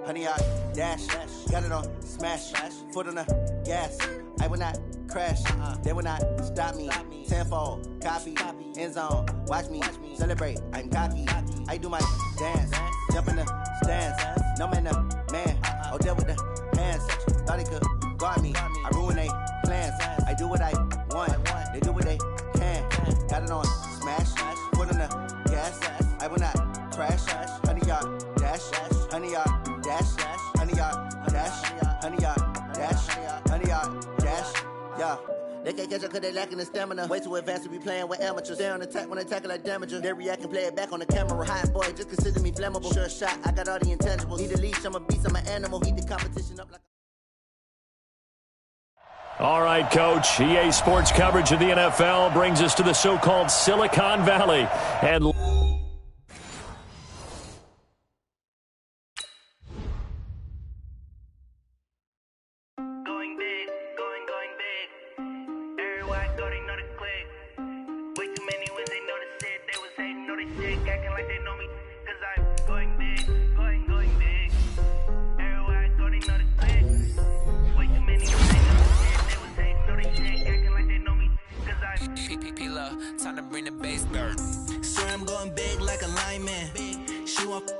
honey, I dash, got it on smash, foot on the gas. I will not crash, they will not stop me. Tenfold, copy, end zone, watch me celebrate. I'm cocky, I do my dance, jump in the stands. No man, man, oh, there with the hands. Thought he could guard me, I ruin they plans. I do what I want, they do what they can. Got it on smash, foot on the gas. I will not crash, honey, yard dash, honey, yard dash, honey, yard dash, honey, yard dash, honey, yard dash, yeah. They can't catch up cause they lacking the stamina. Way too advanced to be playing with amateurs. They on attack when they tackle like damager. They react and play it back on the camera. Hot boy, just consider me flammable. Sure shot, I got all the intangibles. Need a leash, I'm a beast, I'm an animal. Heat the competition up like All right, Coach. EA Sports coverage of the NFL brings us to the so-called Silicon Valley. And time to bring the bass back. Swear I'm going big like a lineman. She want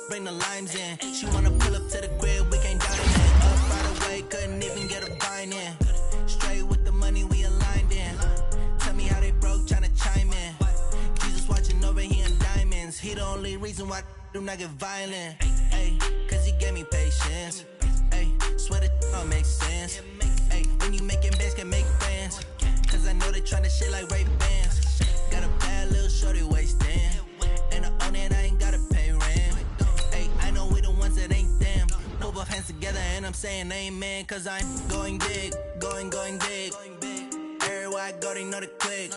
bring the limes in. She wanna pull up to the crib, we can't dine in. Up right away, couldn't even get a vine in. Straight with the money we aligned in. Tell me how they broke, tryna chime in. Jesus watching over here in diamonds. He the only reason why I do not get violent. Ay, cause he gave me patience. Ay, swear that all makes sense. Ay, when you making bands, can make friends. Cause I know they tryna shit like Ray-Bans. Got a bad little shorty wasting. And I own it, I ain't gotta pay rent. Hey, I know we the ones that ain't them. Move our hands together and I'm saying amen. Cause I'm going big, going big. Everywhere I go, they know the click.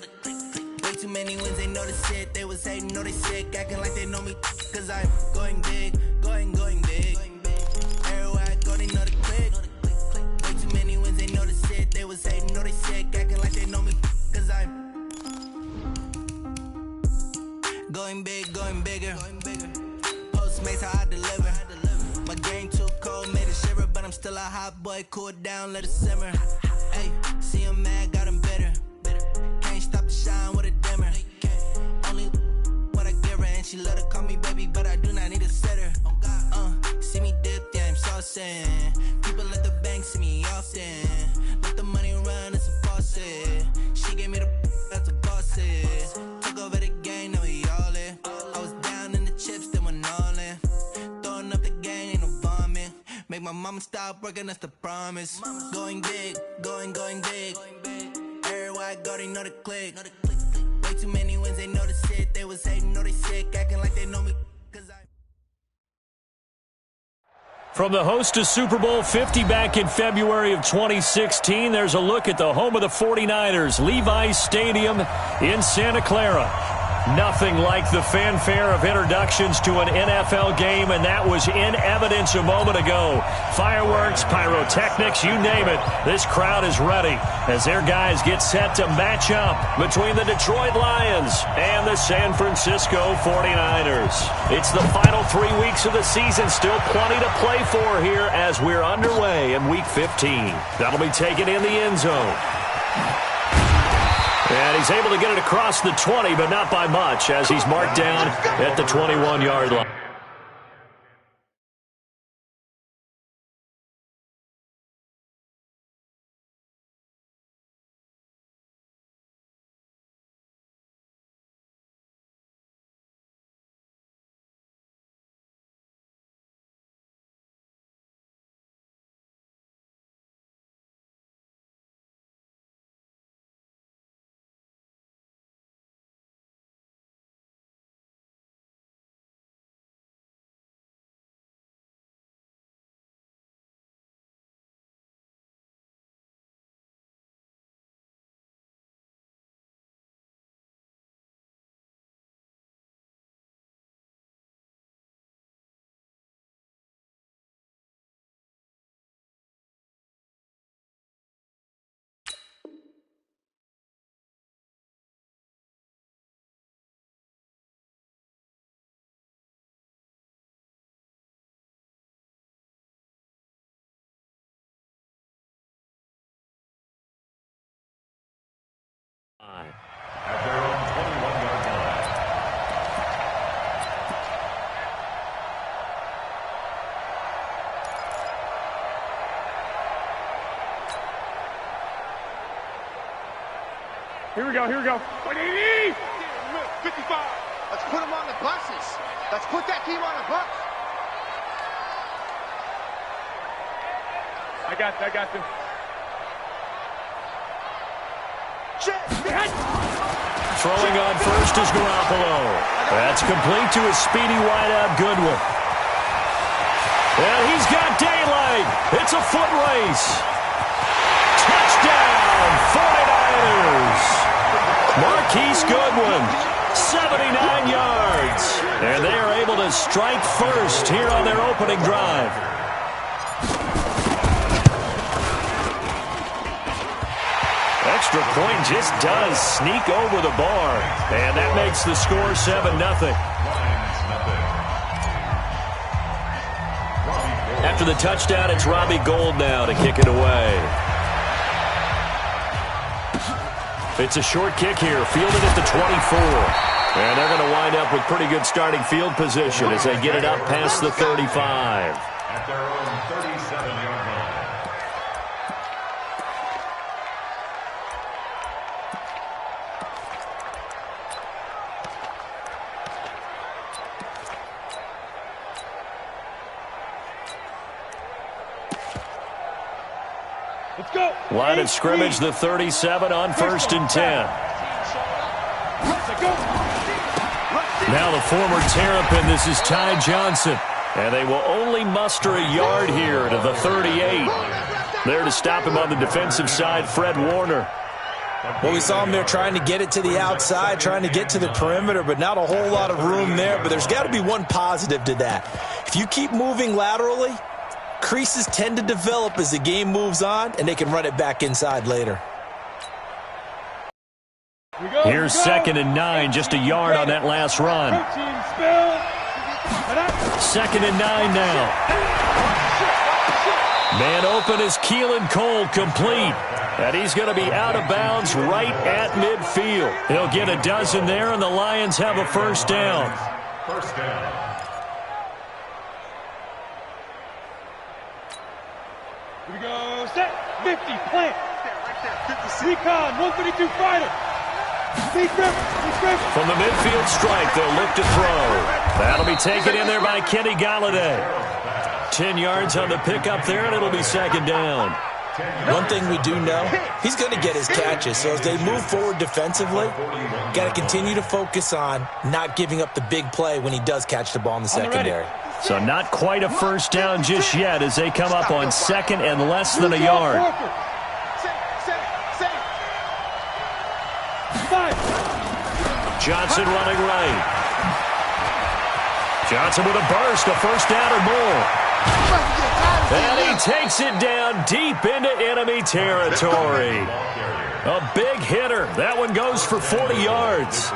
Way too many wins, they know the shit. They was hating, know they sick, acting like they know me. Cause I'm going big, going big. Everywhere I go, they know the click. Way too many wins, they know the shit. They was hating, know they sick, acting like they know me. Cause I'm going big, going bigger. Postmates how I deliver. My game too cold, made it shiver, but I'm still a hot boy. Cool it down, let it simmer. Hey, see him mad, got him bitter. Can't stop the shine with a dimmer. Only what I give her, and she love to call me baby, but I do not need a sitter. See me dip, yeah, I'm saucing. People at the bank see me often. Let the money run, it's a faucet. She gave me the that's a boss it. Took over the game, now we all in. I was down in the chips, then went all in. Throwing up the gang, ain't no vomit. Make my mama stop working, that's the promise. Going big, going big. Everywhere I go, they know the click. Way too many wins, they know the shit. They was hating, know they sick, acting like they know me. from the host to Super Bowl 50 back in February of 2016, there's a look at the home of the 49ers, Levi's Stadium in Santa Clara. Nothing like the fanfare of introductions to an NFL game, and that was in evidence a moment ago. Fireworks, pyrotechnics, you name it. This crowd is ready as their guys get set to match up between the Detroit Lions and the San Francisco 49ers. It's the final 3 weeks of the season, still plenty to play for here as we're underway in Week 15. That'll be taken in the end zone. And he's able to get it across the 20, but not by much as he's marked down at the 21-yard line. At their own 21-yard line. Here we go, here we go. 180! 55! Let's put them on the buses. Let's put that team on the bus. I got this. Throwing on first is Garoppolo. That's complete to a speedy wideout Goodwin. And he's got daylight. It's a foot race. Touchdown, 49ers. Marquise Goodwin, 79 yards. And they are able to strike first here on their opening drive. Extra point just does sneak over the bar. And that makes the score 7-0. After the touchdown, it's Robbie Gould now to kick it away. It's a short kick here, fielded at the 24. And they're going to wind up with pretty good starting field position as they get it up past the 35. At their own 37-yard line. Let's go. Line of scrimmage, the 37 on 1st and 10. Now the former Terrapin, this is Ty Johnson. And they will only muster a yard here to the 38. There to stop him on the defensive side, Fred Warner. Well, we saw him there trying to get it to the outside, trying to get to the perimeter, but not a whole lot of room there. But there's got to be one positive to that. If you keep moving laterally, creases tend to develop as the game moves on, and they can run it back inside later. Here's 2nd and 9, just a yard on that last run. 2nd and 9 now. Man open is Keelan Cole, complete. And he's going to be out of bounds right at midfield. He'll get a dozen there, and the Lions have a first down. First down. Here we go, set, 50, plant. Recon, 132 fighter. From the midfield strike, they'll look to throw. That'll be taken in there by Kenny Galladay. 10 yards on the pickup there, and it'll be 2nd down. One thing we do know, he's going to get his catches. So as they move forward defensively, got to continue to focus on not giving up the big play when he does catch the ball in the secondary. So not quite a first down just yet as they come up on 2nd and less than a yard. Johnson running right. Johnson with a burst, a first down or more. And he takes it down deep into enemy territory. A big hitter. That one goes for 40 yards.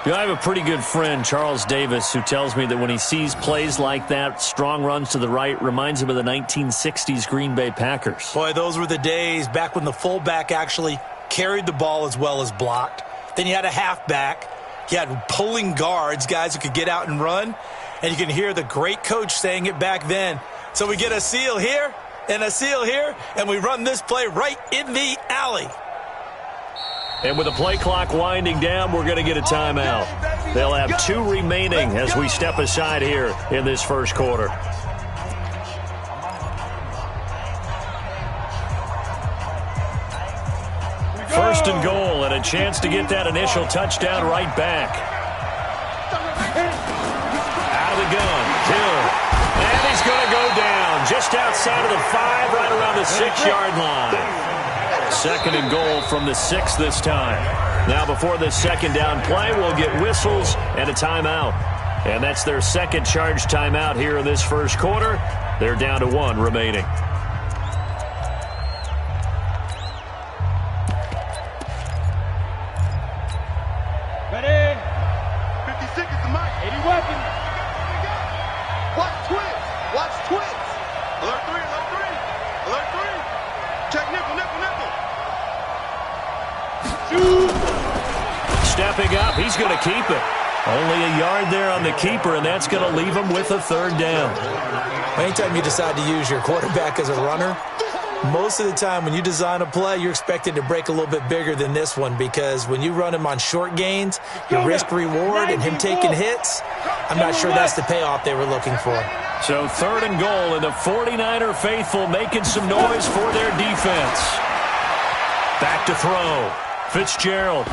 You know, I have a pretty good friend, Charles Davis, who tells me that when he sees plays like that, strong runs to the right, reminds him of the 1960s Green Bay Packers. Boy, those were the days back when the fullback actually carried the ball as well as blocked. Then you had a halfback. You had pulling guards, guys who could get out and run. And you can hear the great coach saying it back then. So we get a seal here and a seal here, and we run this play right in the alley. And with the play clock winding down, we're going to get a timeout. They'll have 2 remaining as we step aside here in this first quarter. First and goal, and a chance to get that initial touchdown right back. Out of the gun, Hill. And he's going to go down just outside of the 5, right around the 6-yard line. 2nd and goal from the 6 this time. Now before this 2nd down play, we'll get whistles and a timeout. And that's their 2nd charge timeout here in this first quarter. They're down to 1 remaining. Ready? 50 seconds to Mike. 80 weapons. Watch twins. Watch twins. Alert 3, alert 3. Alert 3. Check nickel, nickel, nickel. Shoot. Snapping up, he's going to keep it. Only a yard there on the keeper, and that's going to leave him with a third down. Anytime you decide to use your quarterback as a runner, most of the time when you design a play, you're expected to break a little bit bigger than this one, because when you run him on short gains, your risk-reward and him taking hits, I'm not sure that's the payoff they were looking for. So 3rd and goal, and the 49er faithful making some noise for their defense. Back to throw. Fitzgerald.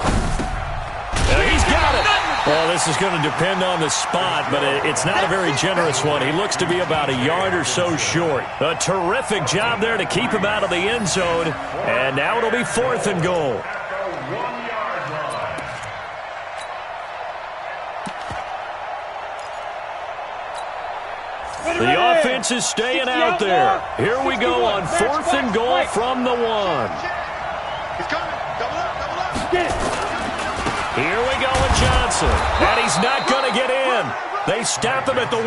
He's got it. Well, this is going to depend on the spot, but it's not a very generous one. He looks to be about a yard or so short. A terrific job there to keep him out of the end zone. And now it'll be 4th and goal. The offense is staying out there. Here we go on 4th and goal from the 1. He's coming. Double up, double up. Here we go with Johnson, and he's not going to get in. They stop him at the 1.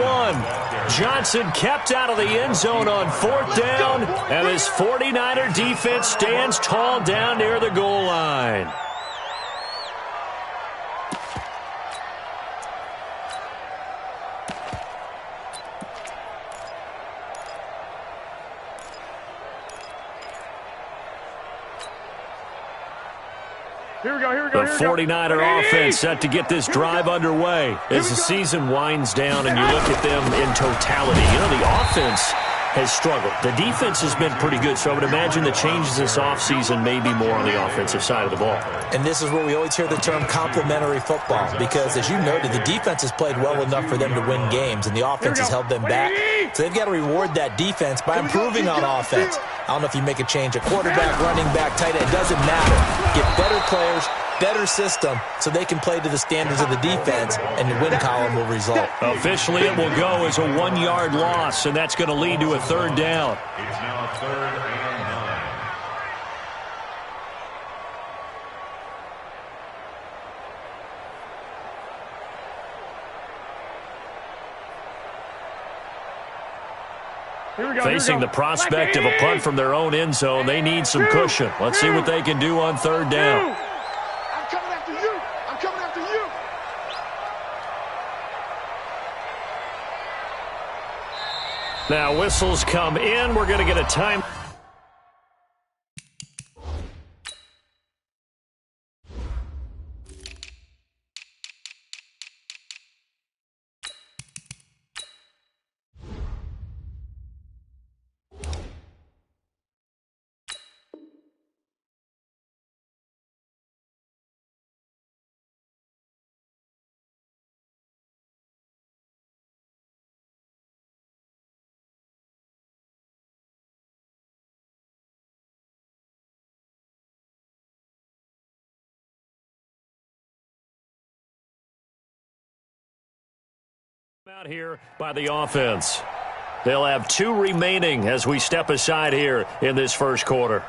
Johnson kept out of the end zone on 4th down, and this 49er defense stands tall down near the goal line. Here we go, here we go, The 49er offense set to get this drive underway as the season winds down and you look at them in totality. You know, the offense has struggled. The defense has been pretty good, so I would imagine the changes this offseason may be more on the offensive side of the ball. And this is where we always hear the term complementary football, because, as you noted, the defense has played well enough for them to win games, and the offense has held them back. So they've got to reward that defense by improving on offense. I don't know if you make a change, a quarterback, running back, tight end, it doesn't matter. Get better players, better system, so they can play to the standards of the defense, and the win column will result. Officially, it will go as a 1-yard loss, and that's going to lead to a 3rd down. It's now 3rd and 9. Facing the prospect of a punt from their own end zone, they need some cushion. Let's see what they can do on 3rd down. I'm coming after you. I'm coming after you. Now whistles come in. We're going to get a time. Out here by the offense. They'll have 2 remaining as we step aside here in this first quarter.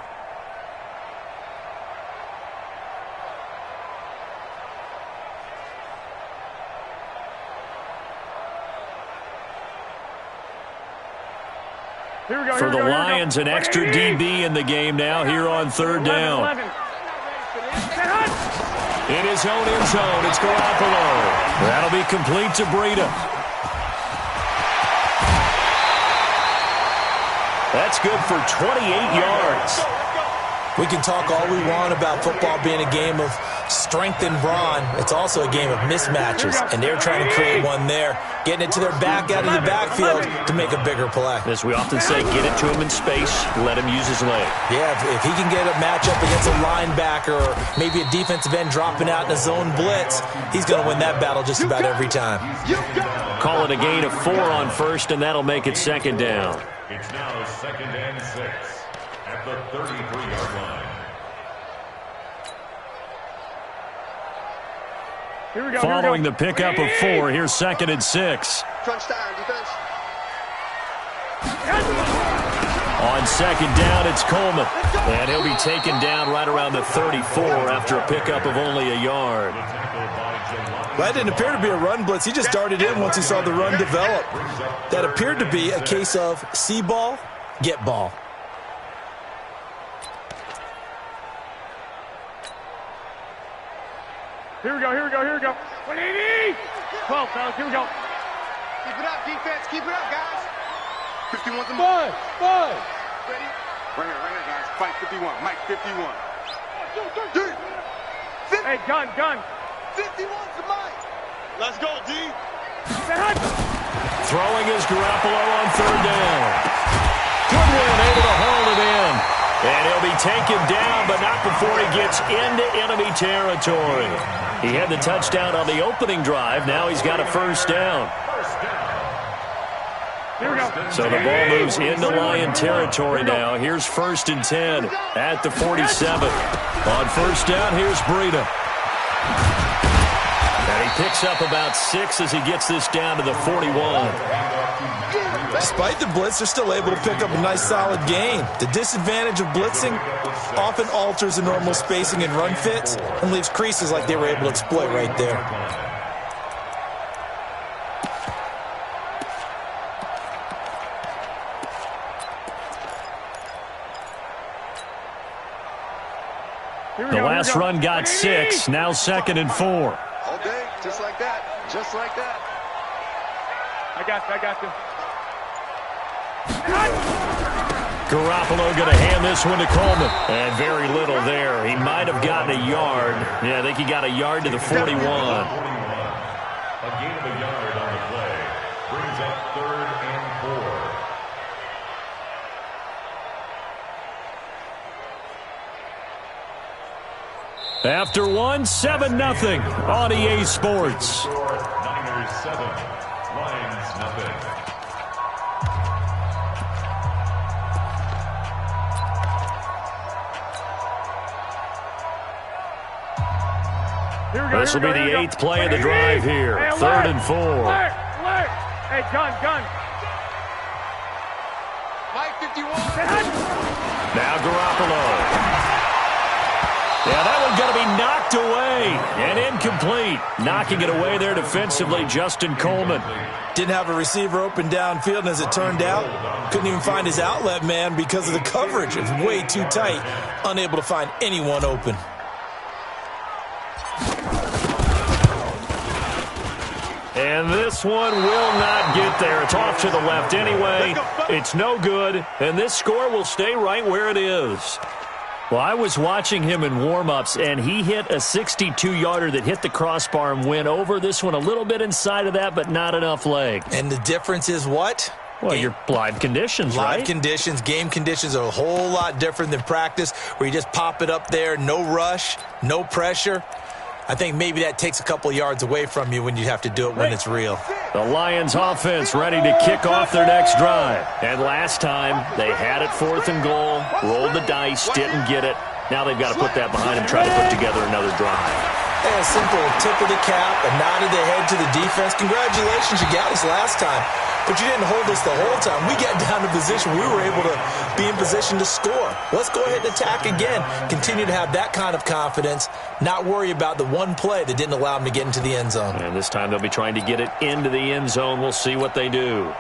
For the Lions, an extra DB in the game now here on 3rd down. In his own end zone, it's Garoppolo. That'll be complete to Breida. That's good for 28 yards. We can talk all we want about football being a game of strength and brawn. It's also a game of mismatches, and they're trying to create one there, getting it to their back out of the backfield to make a bigger play. As we often say, get it to him in space, let him use his leg. Yeah, if he can get a matchup against a linebacker or maybe a defensive end dropping out in a zone blitz, he's going to win that battle just about every time. Call it a gain of 4 on 1st, and that'll make it 2nd down. It's now 2nd and 6 at the 33-yard line. Here we go, Following the pickup of 4, here's 2nd and 6. Crunch down, defense. On 2nd down, it's Coleman. And he'll be taken down right around the 34 after a pickup of only a yard. That didn't appear to be a run blitz. He just darted in once he saw the run develop. That appeared to be a case of see ball, get ball. Here we go. 180! 12, fellas, here we go. Keep it up, defense. Keep it up, guys. 51's a five. Ready? Right here, guys. Fight 51. Mike, 51. Dude. Hey, gun. 51's the Mike. Let's go, D. Throwing is Garoppolo on third down. Goodwin able to hold it in. And he'll be taken down, but not before he gets into enemy territory. He had the touchdown on the opening drive. Now he's got a first down. Here we go. So the ball moves into Lion territory now. Here's 1st and 10 at the 47. On first down, here's Breida. And he picks up about 6 as he gets this down to the 41. Despite the blitz, they're still able to pick up a nice solid gain. The disadvantage of blitzing often alters the normal spacing and run fits and leaves creases like they were able to exploit right there. The last run got 6, now 2nd and 4. All day, just like that. Just like that. I got you. Garoppolo going to hand this one to Coleman. And very little there. He might have gotten a yard. Yeah, I think he got a yard to the 41. A gain of a yard on the play brings up 3rd and 4. After 7-0 on EA Sports. Niners 7, Lions nothing. This will be the 8th play of the drive here. 3rd and 4. Hey, gun. Mike, 51. Now Garoppolo. Yeah, that one's going to be knocked away and incomplete. Knocking it away there defensively, Justin Coleman. Didn't have a receiver open downfield, and as it turned out, couldn't even find his outlet man because of the coverage. It was way too tight, unable to find anyone open. And this one will not get there. It's off to the left anyway. It's no good, and this score will stay right where it is. Well, I was watching him in warm-ups, and he hit a 62-yarder that hit the crossbar and went over. This one a little bit inside of that, but not enough leg. And the difference is what? Well, your live conditions, right? Live conditions, game conditions are a whole lot different than practice, where you just pop it up there, no rush, no pressure. I think maybe that takes a couple yards away from you when you have to do it when it's real. The Lions offense ready to kick off their next drive. And last time, they had it 4th and goal, rolled the dice, didn't get it. Now they've got to put that behind them, try to put together another drive. Yeah, a simple tip of the cap, a nod of the head to the defense. Congratulations, you got us last time. But you didn't hold us the whole time. We got down to position. We were able to be in position to score. Let's go ahead and attack again. Continue to have that kind of confidence. Not worry about the one play that didn't allow them to get into the end zone. And this time they'll be trying to get it into the end zone. We'll see what they do.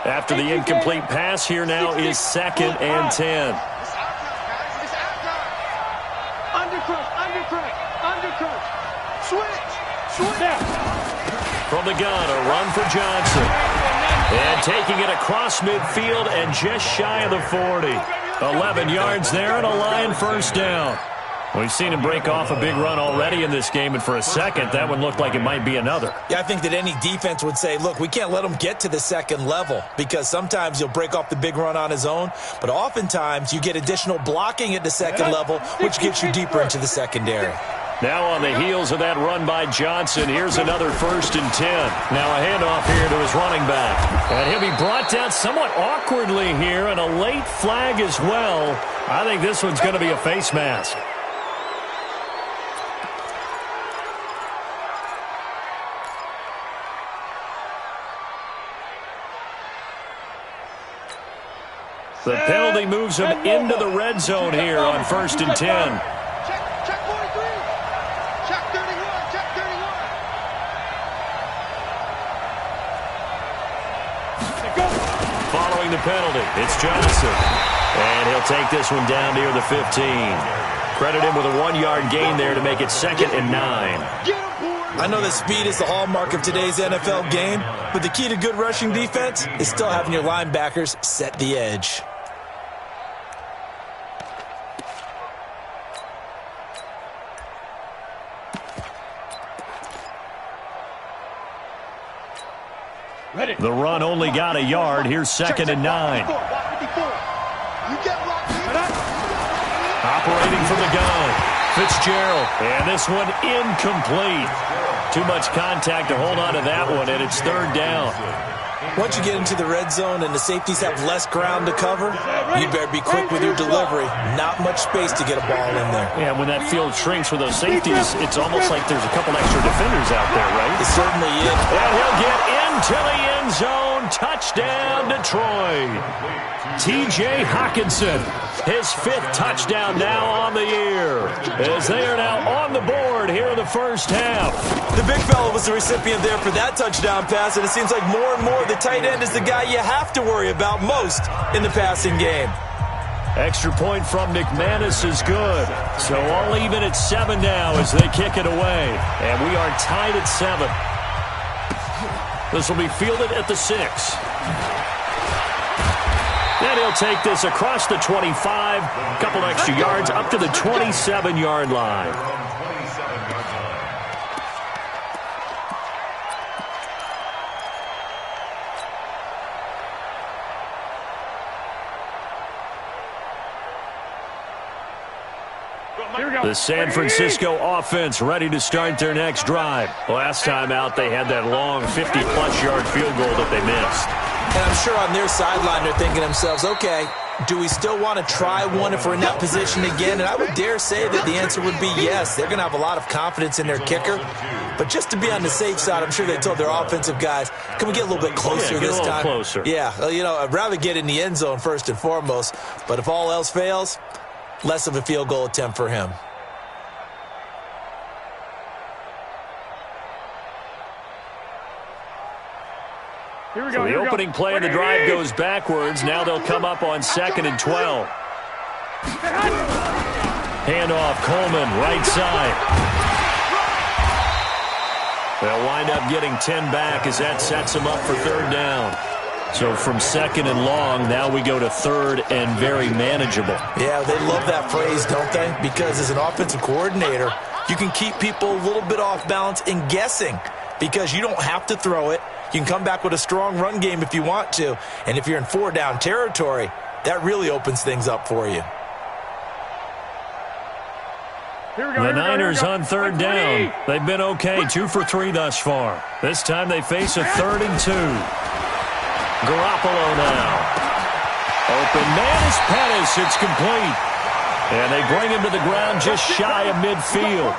After the incomplete pass, here now is 2nd and 10. Undercut. Switch. From the gun, a run for Johnson. And taking it across midfield and just shy of the 40. 11 yards there and a Lion first down. We've seen him break off a big run already in this game, and for a second, that one looked like it might be another. Yeah, I think that any defense would say, look, we can't let him get to the second level, because sometimes he'll break off the big run on his own, but oftentimes you get additional blocking at the second level, which gets you deeper into the secondary. Now on the heels of that run by Johnson, here's another 1st and 10. Now a handoff here to his running back. And he'll be brought down somewhat awkwardly here, and a late flag as well. I think this one's going to be a face mask. The penalty moves him into the red zone here on 1st and 10. Check 43. Check 31. Check 31. Following the penalty, it's Johnson. And he'll take this one down near the 15. Credit him with a 1-yard gain there to make it 2nd and 9. I know that speed is the hallmark of today's NFL game, but the key to good rushing defense is still having your linebackers set the edge. The run only got a yard. Here's 2nd and 9. Operating from the gun, Fitzgerald. And this one incomplete. Too much contact to hold on to that one, and it's 3rd down. Once you get into the red zone and the safeties have less ground to cover, you better be quick with your delivery. Not much space to get a ball in there. Yeah, when that field shrinks with those safeties, it's almost like there's a couple extra defenders out there, right? It certainly is. And he'll get into the end zone. Touchdown, Detroit. T.J. Hockenson, his 5th touchdown now on the year, as they are now on the board here in the first half. The big fella was the recipient there for that touchdown pass, and it seems like more and more the tight end is the guy you have to worry about most in the passing game. Extra point from McManus is good. So all even at 7 now as they kick it away. And we are tied at 7. This will be fielded at the 6. And he'll take this across the 25. A couple extra yards up to the 27-yard line. The San Francisco offense ready to start their next drive. Last time out, they had that long 50-plus yard field goal that they missed. And I'm sure on their sideline they're thinking to themselves, okay, do we still want to try one if we're in that position again? And I would dare say that the answer would be yes. They're going to have a lot of confidence in their kicker. But just to be on the safe side, I'm sure they told their offensive guys, can we get a little bit closer this time? Closer. Yeah, you know, I'd rather get in the end zone first and foremost. But if all else fails, less of a field goal attempt for him. So the opening play of the drive goes backwards. Now they'll come up on 2nd and 12. Handoff, Coleman, right side. They'll wind up getting 10 back as that sets them up for 3rd down. So from 2nd and long, now we go to 3rd and very manageable. Yeah, they love that phrase, don't they? Because as an offensive coordinator, you can keep people a little bit off balance and guessing because you don't have to throw it. You can come back with a strong run game if you want to. And if you're in 4-down territory, that really opens things up for you. The Niners on 3rd down. They've been okay, 2 for 3 thus far. This time they face a 3rd and 2. Garoppolo now. Open man is Pettis. It's complete. And they bring him to the ground just shy of midfield.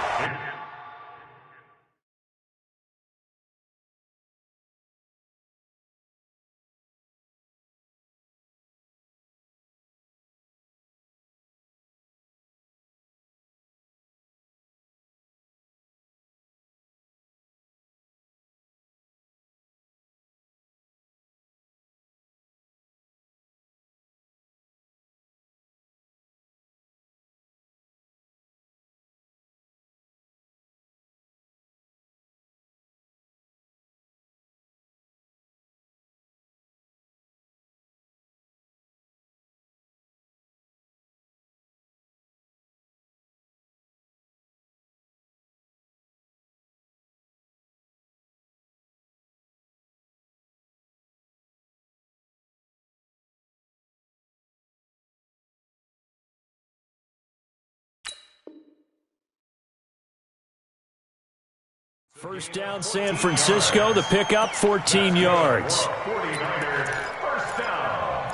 First down, San Francisco. The pickup, 14 yards. 49ers, first down.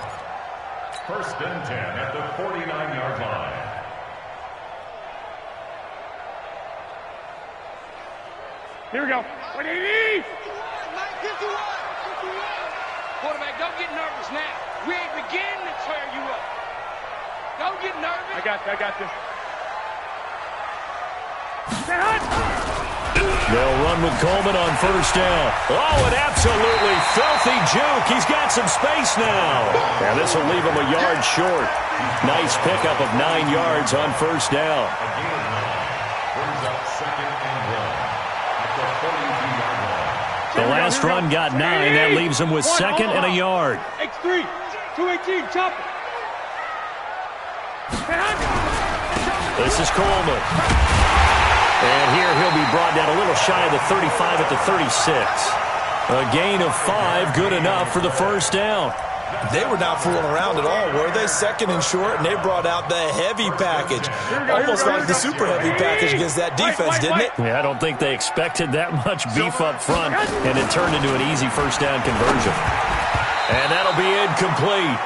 1st and 10 at the 49-yard line. Here we go. What do you need? Quarterback, don't get nervous now. We ain't beginning to tear you up. Don't get nervous. I got this. Stay hot. They'll run with Coleman on first down. Oh, an absolutely filthy juke. He's got some space now. And this will leave him a yard short. Nice pickup of 9 yards on first down. The last run got 9. That leaves him with second and a yard. X3, 218, chop it. This is Coleman. And here he'll be brought down a little shy of the 35 at the 36. A gain of 5, good enough for the first down. They were not fooling around at all, were they? Second and short, and they brought out the heavy package. Almost like the super heavy package against that defense, didn't it? Yeah, I don't think they expected that much beef up front, and it turned into an easy first down conversion. And that'll be incomplete.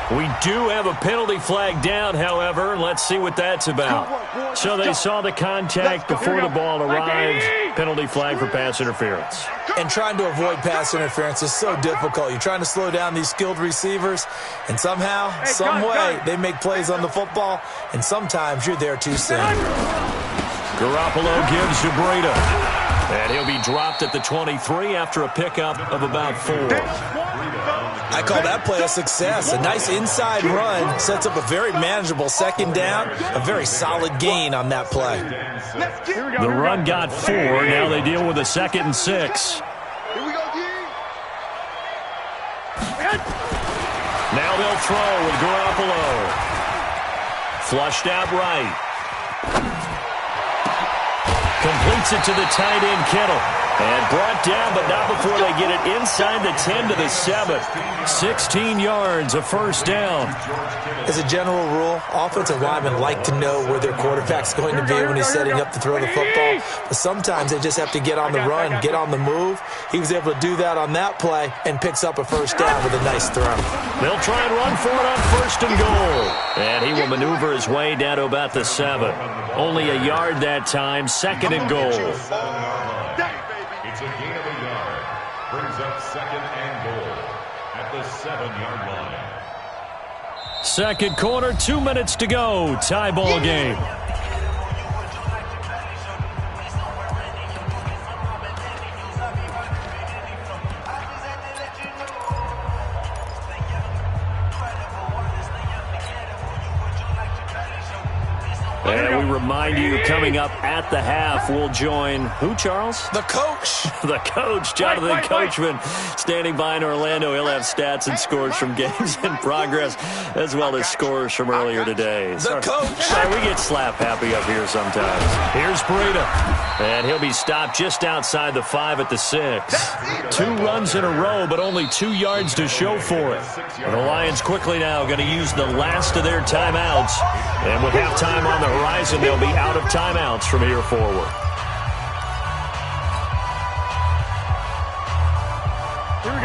We do have a penalty flag down, however. Let's see what that's about. So they saw the contact before the ball arrived. Penalty flag for pass interference. And trying to avoid pass interference is so difficult. You're trying to slow down these skilled receivers, and somehow, some way, they make plays on the football, and sometimes you're there too soon. Garoppolo gives to Breida. And he'll be dropped at the 23 after a pickup of about 4. I call that play a success. A nice inside run sets up a very manageable second down. A very solid gain on that play. The run got 4. Now they deal with a 2nd and 6. Now they'll throw with Garoppolo. Flushed out right. Completes it to the tight end, Kittle. And brought down, but not before they get it inside the 10 to the 7. 16 yards, a first down. As a general rule, offensive linemen like to know where their quarterback's going to be when he's setting up to throw the football. But sometimes they just have to get on the run, get on the move. He was able to do that on that play and picks up a first down with a nice throw. They'll try and run for it on first and goal. And he will maneuver his way down to about the 7. Only a yard that time, 2nd and goal. It's a gain of a yard. Brings up 2nd and goal at the 7-yard line. Second quarter, 2 minutes to go. Tie ball game. And we remind you, coming up at the half, we'll join who, Charles? The coach. The coach, Jonathan Coachman, standing by in Orlando. He'll have stats and scores from games in progress, as well as scores from earlier today. The coach. Sorry, we get slap happy up here sometimes. Here's Breida. And he'll be stopped just outside the 5 at the 6. 2 runs in a row, but only 2 yards to show for it. And the Lions quickly now going to use the last of their timeouts. And with halftime on the horizon, they'll be out of timeouts from here forward.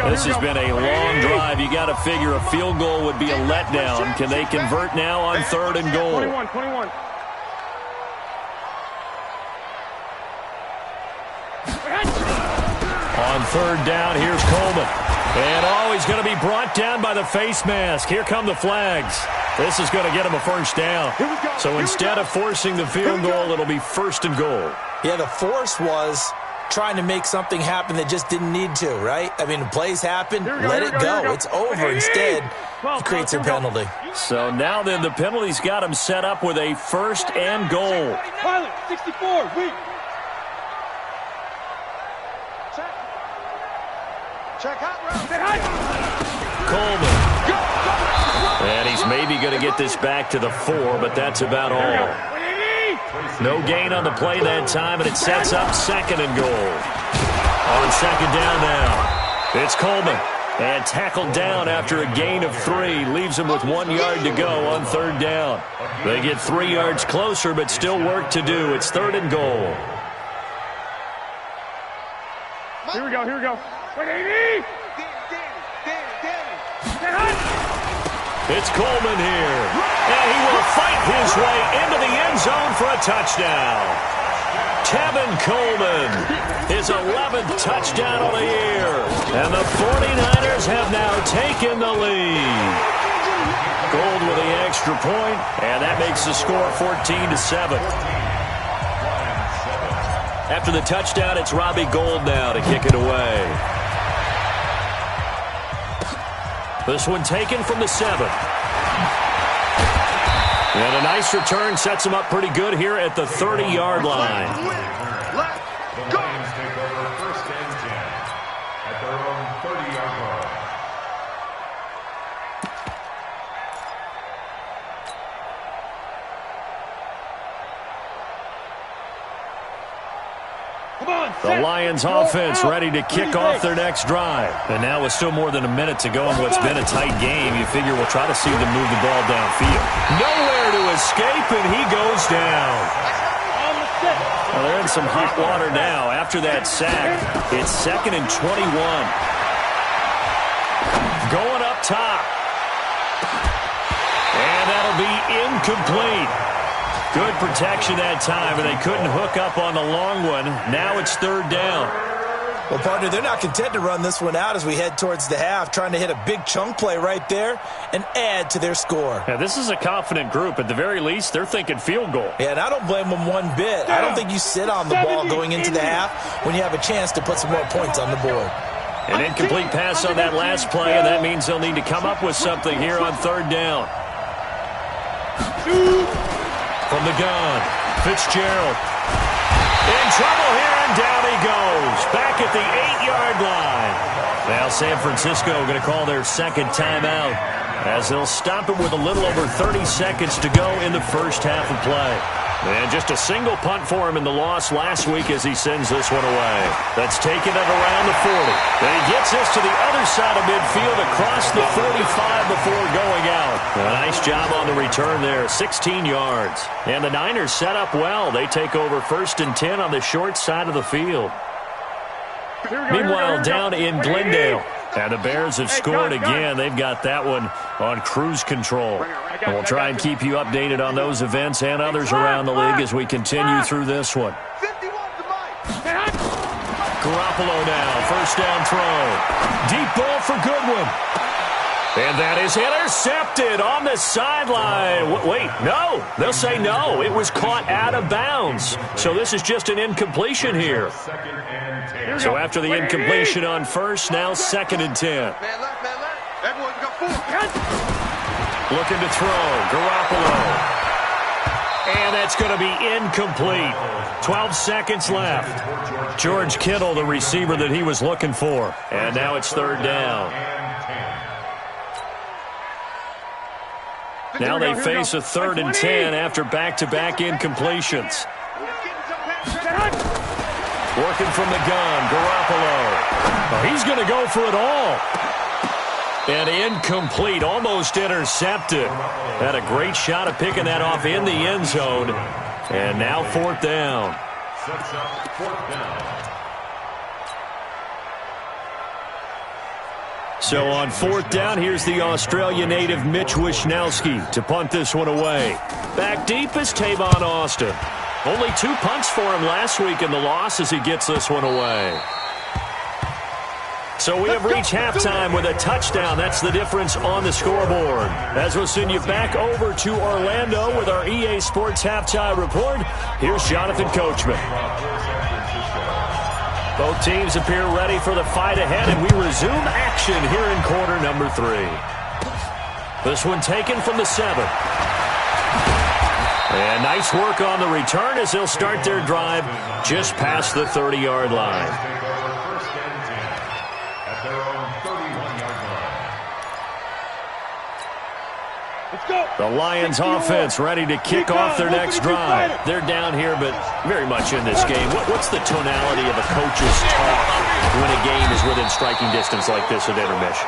This has been a long drive. You got to figure a field goal would be a letdown. Can they convert now on 3rd and goal? 21. On 3rd down, here's Coleman. And, he's going to be brought down by the face mask. Here come the flags. This is going to get him a first down. So instead of forcing the field goal, it'll be 1st and goal. Yeah, the force was trying to make something happen that just didn't need to, right? I mean, the plays happen, let it go. It's over. Instead, he creates a penalty. So now then, the penalty's got him set up with a 1st and goal. Pilot, 64, wait. Check out. Coleman. And he's maybe going to get this back to the 4, but that's about all. No gain on the play that time, and it sets up 2nd and goal. On 2nd down now, it's Coleman. And tackled down after a gain of 3. Leaves him with 1 yard to go on 3rd down. They get 3 yards closer, but still work to do. It's 3rd and goal. Here we go. Wait, It's Coleman here. And he will fight his way into the end zone for a touchdown. Tevin Coleman, his 11th touchdown of the year. And the 49ers have now taken the lead. Gold with the extra point, and that makes the score 14-7. After the touchdown, it's Robbie Gould now to kick it away. This one taken from the 7. And a nice return sets him up pretty good here at the 30-yard line. The Lions take over 1st and 10 at their own 30-yard line. The Lions offense ready to kick off their next drive. And now with still more than a minute to go in what's been a tight game, you figure we'll try to see them move the ball downfield. Nowhere to escape, and he goes down. Well, they're in some hot water now. After that sack, it's 2nd and 21. Going up top. And that'll be incomplete. Good protection that time, and they couldn't hook up on the long one. Now it's 3rd down. Well, partner, they're not content to run this one out as we head towards the half, trying to hit a big chunk play right there and add to their score. Yeah, this is a confident group. At the very least, they're thinking field goal. Yeah, and I don't blame them one bit. I don't think you sit on the ball going into the half when you have a chance to put some more points on the board. An incomplete pass on that last play, and that means they'll need to come up with something here on 3rd down. From the gun, Fitzgerald. In trouble here, and down he goes. Back at the 8-yard line. Now San Francisco going to call their 2nd timeout as they'll stop it with a little over 30 seconds to go in the first half of play. And just a single punt for him in the loss last week as he sends this one away. That's taken at around the 40. Then he gets this to the other side of midfield across the 45 before going out. A nice job on the return there, 16 yards. And the Niners set up well. They take over 1st and 10 on the short side of the field. Meanwhile, down in Glendale. And the Bears have scored again. They've got that one on cruise control. And we'll try and keep you updated on those events and others around the league as we continue through this one. Garoppolo now, 1st down throw. Deep ball for Goodwin. And that is intercepted on the sideline. Wait, no. They'll say no. It was caught out of bounds. So this is just an incompletion here. So after the incompletion on 1st, now 2nd and 10. Man left, man left. Everyone's got 4. Looking to throw. Garoppolo. And that's going to be incomplete. 12 seconds left. George Kittle, the receiver that he was looking for. And now it's 3rd down. Now they face a 3rd and 10 after back-to-back incompletions. Working from the gun, Garoppolo. He's going to go for it all. And incomplete, almost intercepted. Had a great shot at picking that off in the end zone. And now 4th down. Sets up 4th down. So on 4th down, here's the Australia native Mitch Wishnowsky to punt this one away. Back deep is Tavon Austin. Only 2 punts for him last week in the loss as he gets this one away. So we have reached halftime with a touchdown. That's the difference on the scoreboard. As we'll send you back over to Orlando with our EA Sports Halftime Report, here's Jonathan Coachman. Both teams appear ready for the fight ahead, and we resume action here in quarter number 3. This one taken from the 7. And nice work on the return as they'll start their drive just past the 30-yard line. The Lions offense ready to kick off their next drive. They're down here, but very much in this game. What's the tonality of a coach's talk when a game is within striking distance like this at intermission?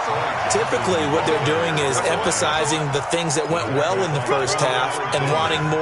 Typically, what they're doing is emphasizing the things that went well in the first half and wanting more